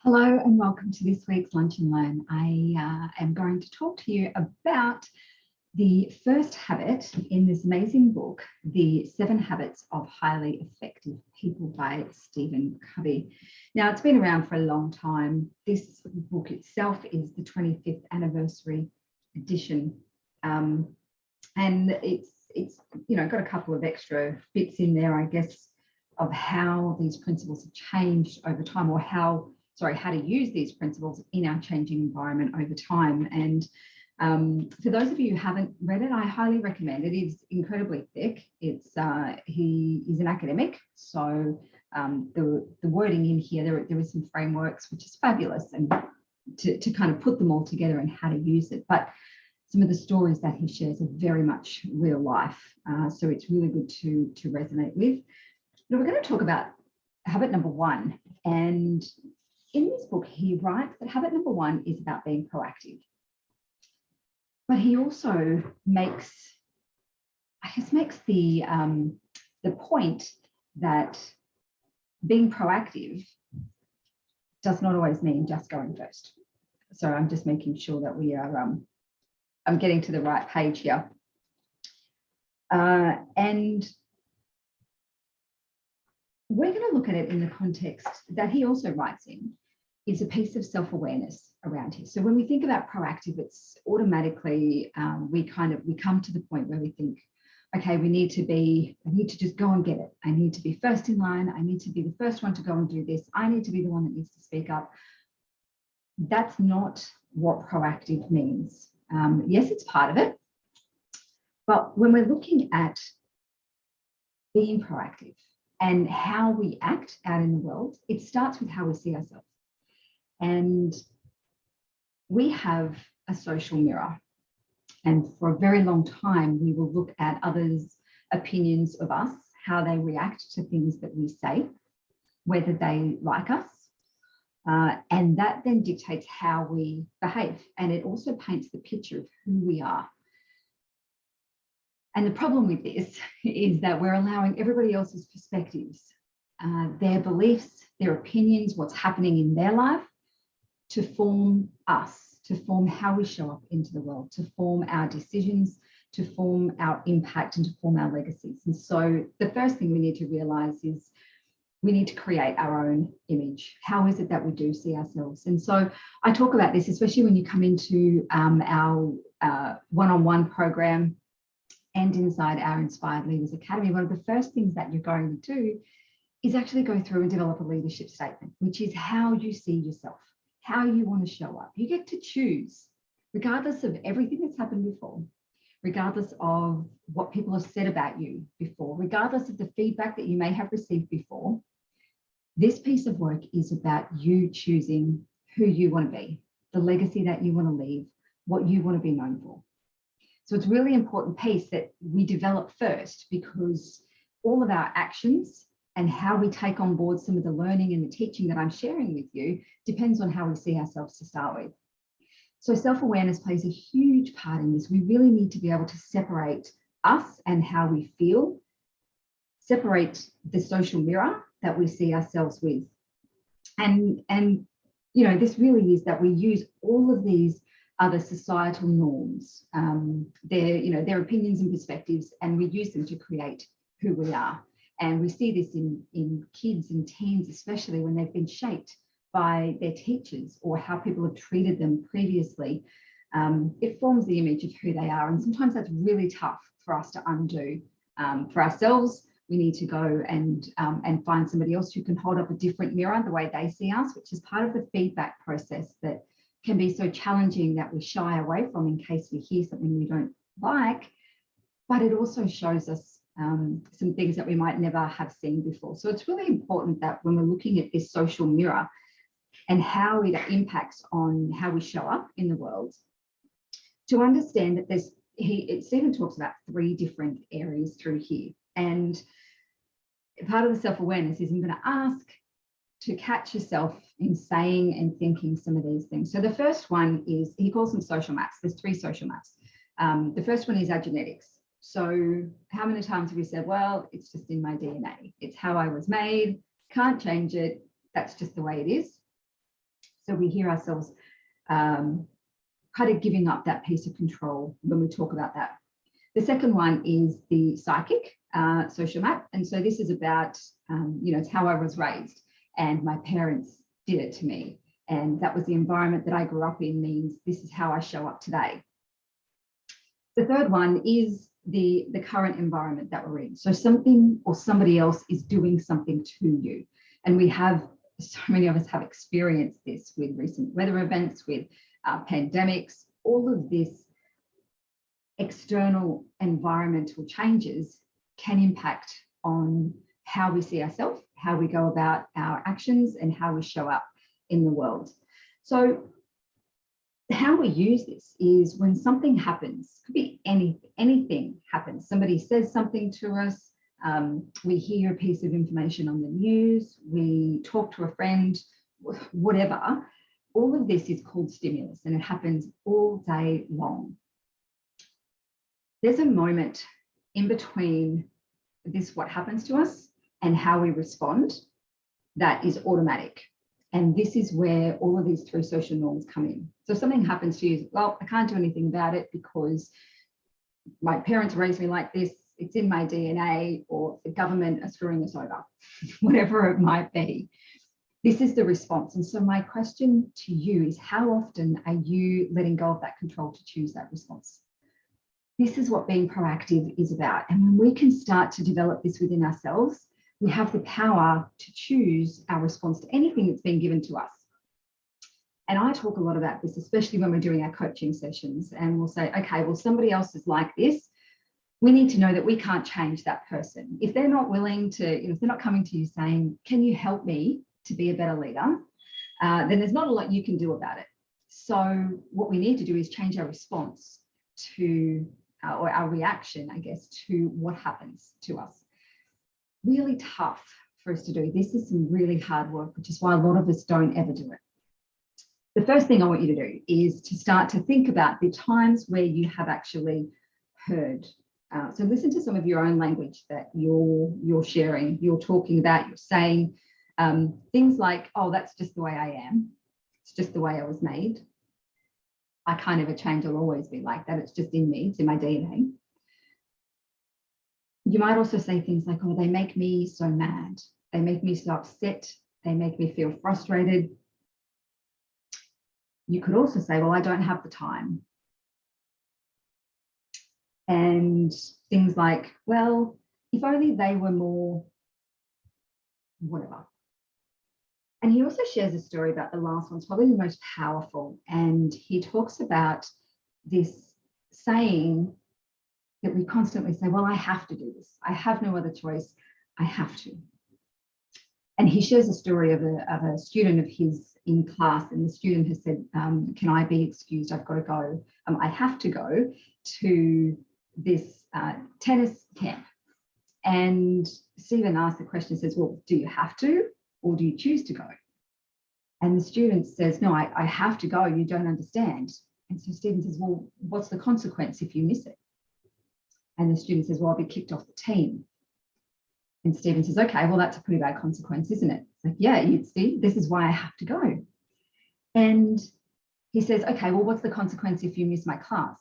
Hello and welcome to this week's Lunch and Learn. I am going to talk to you about the first habit in this amazing book, The 7 Habits of Highly Effective People by Stephen Covey. Now, it's been around for a long time. This book itself is the 25th anniversary edition. And it's got a couple of extra bits in there, I guess, of how these principles have changed over time, or how to use these principles in our changing environment over time. And for those of you who haven't read it, I highly recommend it. It is incredibly thick. He is an academic, so the wording in here, there is some frameworks, which is fabulous, and to kind of put them all together and how to use it. But some of the stories that he shares are very much real life, so it's really good to resonate with. Now we're going to talk about habit number 1, and in this book, he writes that habit number 1 is about being proactive. But he also makes the point that being proactive does not always mean just going first. So I'm just making sure that we are, I'm getting to the right page here. And we're going to look at it in the context that he also writes in. Is a piece of self-awareness around here. So when we think about proactive, it's automatically we come to the point where we think, okay, I need to just go and get it. I need to be first in line. I need to be the first one to go and do this. I need to be the one that needs to speak up. That's not what proactive means. Yes, it's part of it. But when we're looking at being proactive and how we act out in the world, it starts with how we see ourselves. And we have a social mirror. And for a very long time, we will look at others' opinions of us, how they react to things that we say, whether they like us. And that then dictates how we behave. And it also paints the picture of who we are. And the problem with this is that we're allowing everybody else's perspectives, their beliefs, their opinions, what's happening in their life, to form us, to form how we show up into the world, to form our decisions, to form our impact, and to form our legacies. And so the first thing we need to realize is we need to create our own image. How is it that we do see ourselves? And so I talk about this, especially when you come into our one-on-one program and inside our Inspired Leaders Academy. One of the first things that you're going to do is actually go through and develop a leadership statement, which is how you see yourself, how you want to show up. You get to choose, regardless of everything that's happened before, regardless of what people have said about you before, regardless of the feedback that you may have received before. This piece of work is about you choosing who you want to be, the legacy that you want to leave, what you want to be known for. So it's a really important piece that we develop first, because all of our actions and how we take on board some of the learning and the teaching that I'm sharing with you depends on how we see ourselves to start with. So self-awareness plays a huge part in this. We really need to be able to separate us and how we feel, separate the social mirror that we see ourselves with. And this really is that we use all of these other societal norms, their opinions and perspectives, and we use them to create who we are. And we see this in kids and teens, especially when they've been shaped by their teachers or how people have treated them previously. It forms the image of who they are. And sometimes that's really tough for us to undo. For ourselves, we need to go and find somebody else who can hold up a different mirror, the way they see us, which is part of the feedback process that can be so challenging that we shy away from in case we hear something we don't like. But it also shows us some things that we might never have seen before. So it's really important that when we're looking at this social mirror and how it impacts on how we show up in the world, to understand that Stephen talks about 3 different areas through here. And part of the self-awareness is I'm going to ask to catch yourself in saying and thinking some of these things. So the first one is, he calls them social maps. There's 3 social maps. The first one is our genetics. So how many times have we said, well, it's just in my DNA. It's how I was made, can't change it. That's just the way it is. So we hear ourselves kind of giving up that piece of control when we talk about that. The second one is the psychic social map. And so this is about, it's how I was raised, and my parents did it to me. And that was the environment that I grew up in, means this is how I show up today. The third one is the current environment that we're in. So something or somebody else is doing something to you. And so many of us have experienced this with recent weather events, with pandemics, all of this external environmental changes can impact on how we see ourselves, how we go about our actions, and how we show up in the world. So how we use this is when something happens, could be anything happens. Somebody says something to us, we hear a piece of information on the news, we talk to a friend, whatever. All of this is called stimulus, and it happens all day long. There's a moment in between this, what happens to us, and how we respond, that is automatic. And this is where all of these three social norms come in. So something happens to you, well, I can't do anything about it because my parents raised me like this, it's in my DNA, or the government are screwing us over, whatever it might be. This is the response. And so my question to you is, how often are you letting go of that control to choose that response? This is what being proactive is about. And when we can start to develop this within ourselves, we have the power to choose our response to anything that's been given to us. And I talk a lot about this, especially when we're doing our coaching sessions, and we'll say, okay, well, somebody else is like this. We need to know that we can't change that person. If they're not willing to, if they're not coming to you saying, can you help me to be a better leader? Then there's not a lot you can do about it. So what we need to do is change our response to, or our reaction, I guess, to what happens to us. Really tough for us to do. This is some really hard work, which is why a lot of us don't ever do it. The first thing I want you to do is to start to think about the times where you have actually heard. So listen to some of your own language that you're sharing, you're talking about, you're saying things like, oh, that's just the way I am. It's just the way I was made. I can't ever change. I'll always be like that. It's just in me. It's in my DNA. You might also say things like, oh, they make me so mad. They make me so upset. They make me feel frustrated. You could also say, well, I don't have the time. And things like, well, if only they were more whatever. And he also shares a story about the last one. It's probably the most powerful. And he talks about this saying that we constantly say, well, I have to do this. I have no other choice. I have to. And he shares a story of a student of his in class, and the student has said, can I be excused? I've got to go. I have to go to this tennis camp. And Stephen asked the question, says, well, do you have to, or do you choose to go? And the student says, no, I have to go. You don't understand. And so Stephen says, well, what's the consequence if you miss it? And the student says, well, I'll be kicked off the team. And Stephen says, okay, well, that's a pretty bad consequence, isn't it? It's like, yeah, you see, this is why I have to go. And he says, okay, well, what's the consequence if you miss my class?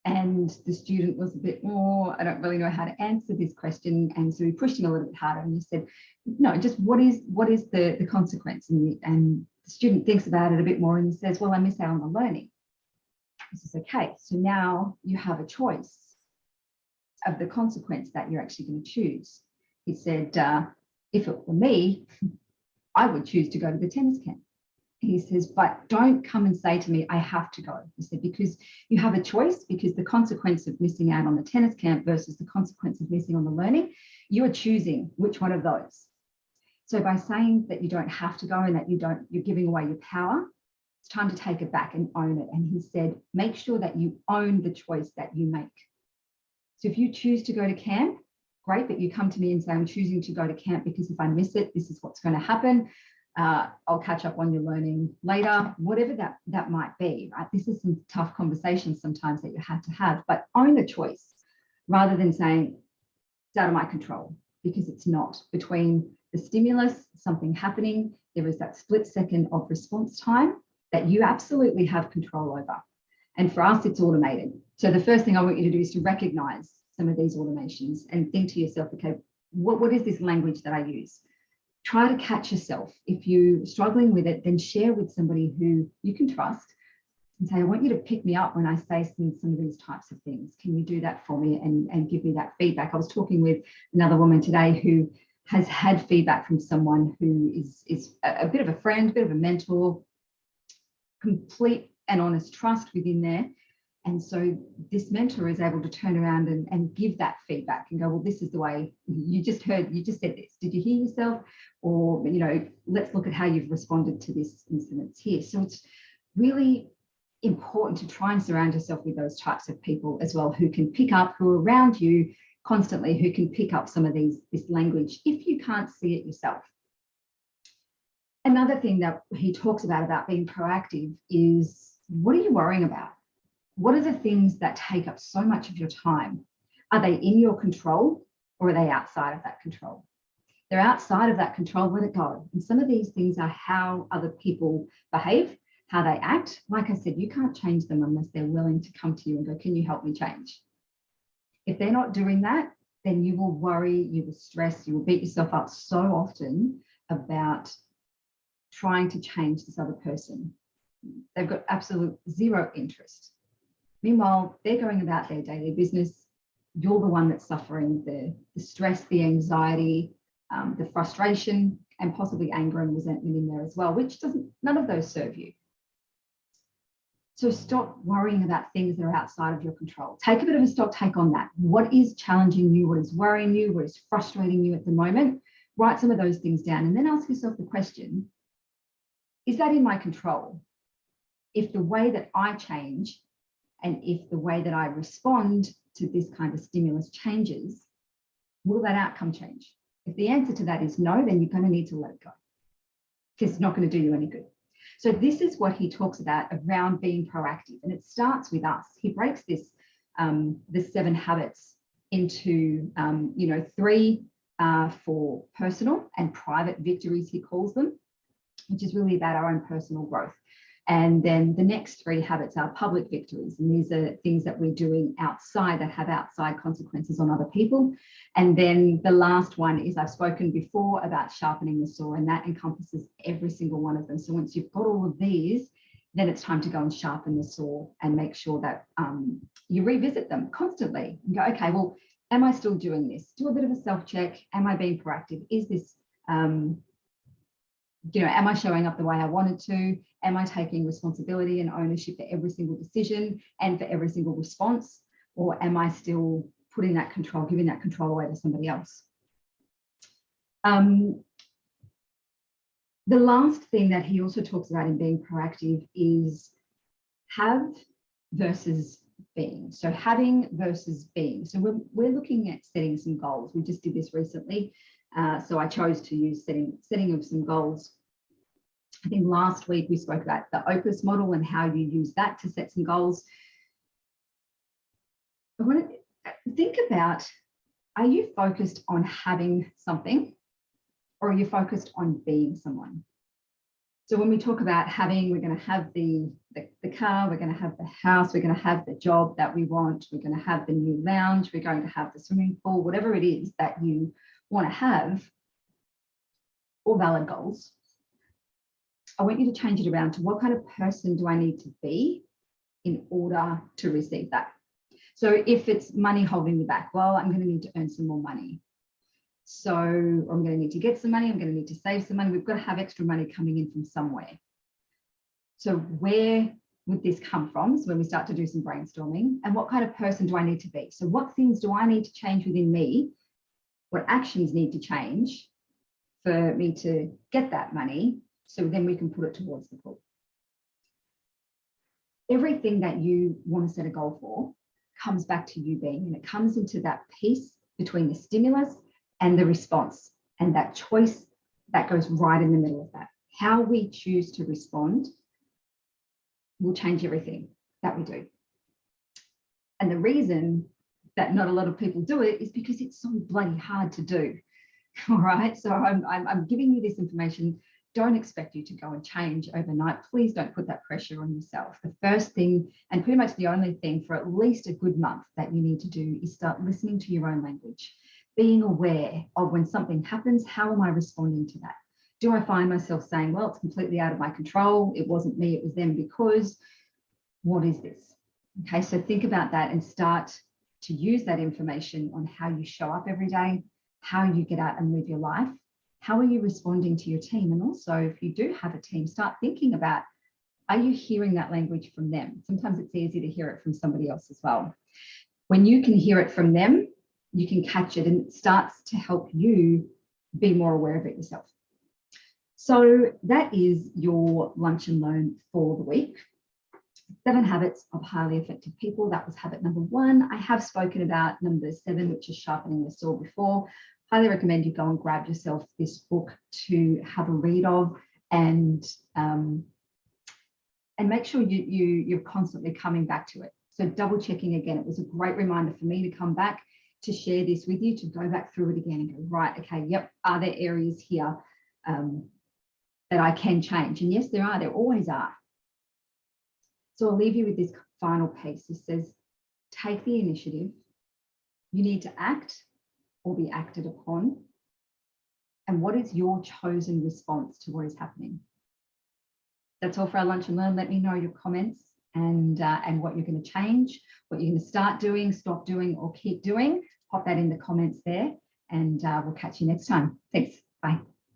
And the student was a bit more, I don't really know how to answer this question. And so he pushed him a little bit harder, and he said, no, just what is the consequence? And the student thinks about it a bit more and says, well, I miss out on the learning. He says, okay, so now you have a choice of the consequence that you're actually going to choose. He said, if it were me, I would choose to go to the tennis camp. He says, but don't come and say to me, I have to go. He said, because you have a choice, because the consequence of missing out on the tennis camp versus the consequence of missing on the learning, you're choosing which one of those. So by saying that you don't have to go and that you're giving away your power, it's time to take it back and own it. And he said, make sure that you own the choice that you make. So if you choose to go to camp, great, but you come to me and say, I'm choosing to go to camp because if I miss it, this is what's going to happen. I'll catch up on your learning later, whatever that might be, right? This is some tough conversations sometimes that you have to have, but own the choice rather than saying it's out of my control, because it's not. Between the stimulus, something happening, there is that split second of response time that you absolutely have control over. And for us, it's automated. So the first thing I want you to do is to recognize some of these automations and think to yourself, okay, what is this language that I use? Try to catch yourself. If you're struggling with it, then share with somebody who you can trust and say, I want you to pick me up when I say some of these types of things. Can you do that for me and give me that feedback? I was talking with another woman today who has had feedback from someone who is a bit of a friend, a bit of a mentor, complete and honest trust within there. And so this mentor is able to turn around and give that feedback and go, well, this is the way you just said this. Did you hear yourself? Or, let's look at how you've responded to this incident here. So it's really important to try and surround yourself with those types of people as well, who can pick up, who are around you constantly, who can pick up some of this language if you can't see it yourself. Another thing that he talks about being proactive is, what are you worrying about? What are the things that take up so much of your time? Are they in your control or are they outside of that control? They're outside of that control, let it go. And some of these things are how other people behave, how they act. Like I said, you can't change them unless they're willing to come to you and go, can you help me change? If they're not doing that, then you will worry, you will stress, you will beat yourself up so often about trying to change this other person. They've got absolute zero interest. Meanwhile, they're going about their daily business. You're the one that's suffering the stress, the anxiety, the frustration, and possibly anger and resentment in there as well, which none of those serve you. So stop worrying about things that are outside of your control. Take a bit of a stock take on that. What is challenging you? What is worrying you? What is frustrating you at the moment? Write some of those things down and then ask yourself the question, is that in my control? If the way that I change and if the way that I respond to this kind of stimulus changes, will that outcome change? If the answer to that is no, then you're going to need to let it go because it's not going to do you any good. So this is what he talks about around being proactive, and it starts with us. He breaks this, the 7 habits into, 3 for personal and private victories, he calls them, which is really about our own personal growth. And then the next 3 habits are public victories. And these are things that we're doing outside that have outside consequences on other people. And then the last one is, I've spoken before about sharpening the saw, and that encompasses every single one of them. So once you've got all of these, then it's time to go and sharpen the saw and make sure that you revisit them constantly and go, okay, well, am I still doing this? Do a bit of a self-check. Am I being proactive? Is this, am I showing up the way I wanted to? Am I taking responsibility and ownership for every single decision and for every single response? Or am I still putting that control, giving that control away to somebody else? The last thing that he also talks about in being proactive is have versus being. So having versus being. So we're looking at setting some goals. We just did this recently. So I chose to use setting of some goals. I think last week we spoke about the Opus model and how you use that to set some goals. I want to think about, are you focused on having something or are you focused on being someone? So when we talk about having, we're going to have the car, we're going to have the house, we're going to have the job that we want, we're going to have the new lounge, we're going to have the swimming pool, whatever it is that you want to have, all valid goals. I want you to change it around to, what kind of person do I need to be in order to receive that? So if it's money holding me back, well, I'm going to need to earn some more money. So I'm going to need to get some money. I'm going to need to save some money. We've got to have extra money coming in from somewhere. So where would this come from? So when we start to do some brainstorming, and what kind of person do I need to be? So what things do I need to change within me? What actions need to change for me to get that money? So then we can put it towards the pool. Everything that you want to set a goal for comes back to you being, and it comes into that piece between the stimulus and the response, and that choice that goes right in the middle of that. How we choose to respond will change everything that we do. And the reason that not a lot of people do it is because it's so bloody hard to do. All right. So I'm giving you this information. Don't expect you to go and change overnight. Please don't put that pressure on yourself. The first thing, and pretty much the only thing for at least a good month that you need to do, is start listening to your own language, being aware of when something happens, how am I responding to that? Do I find myself saying, well, it's completely out of my control, it wasn't me, it was them, because what is this? Okay, so think about that and start to use that information on how you show up every day, how you get out and live your life. How are you responding to your team? And also, if you do have a team, start thinking about, are you hearing that language from them? Sometimes it's easy to hear it from somebody else as well. When you can hear it from them, you can catch it, and it starts to help you be more aware of it yourself. So that is your lunch and learn for the week. 7 habits of highly effective people. That was habit number 1. I have spoken about number 7, which is sharpening the saw, before. Highly recommend you go and grab yourself this book to have a read of, and make sure you're constantly coming back to it. So double checking again. It was a great reminder for me to come back to share this with you, to go back through it again and go, right, okay, yep, are there areas here that I can change? And yes, there are. There always are. So I'll leave you with this final piece. It says, take the initiative. You need to act or be acted upon. And what is your chosen response to what is happening? That's all for our lunch and learn. Let me know your comments and what you're going to change, what you're going to start doing, stop doing, or keep doing. Pop that in the comments there, and we'll catch you next time. Thanks. Bye.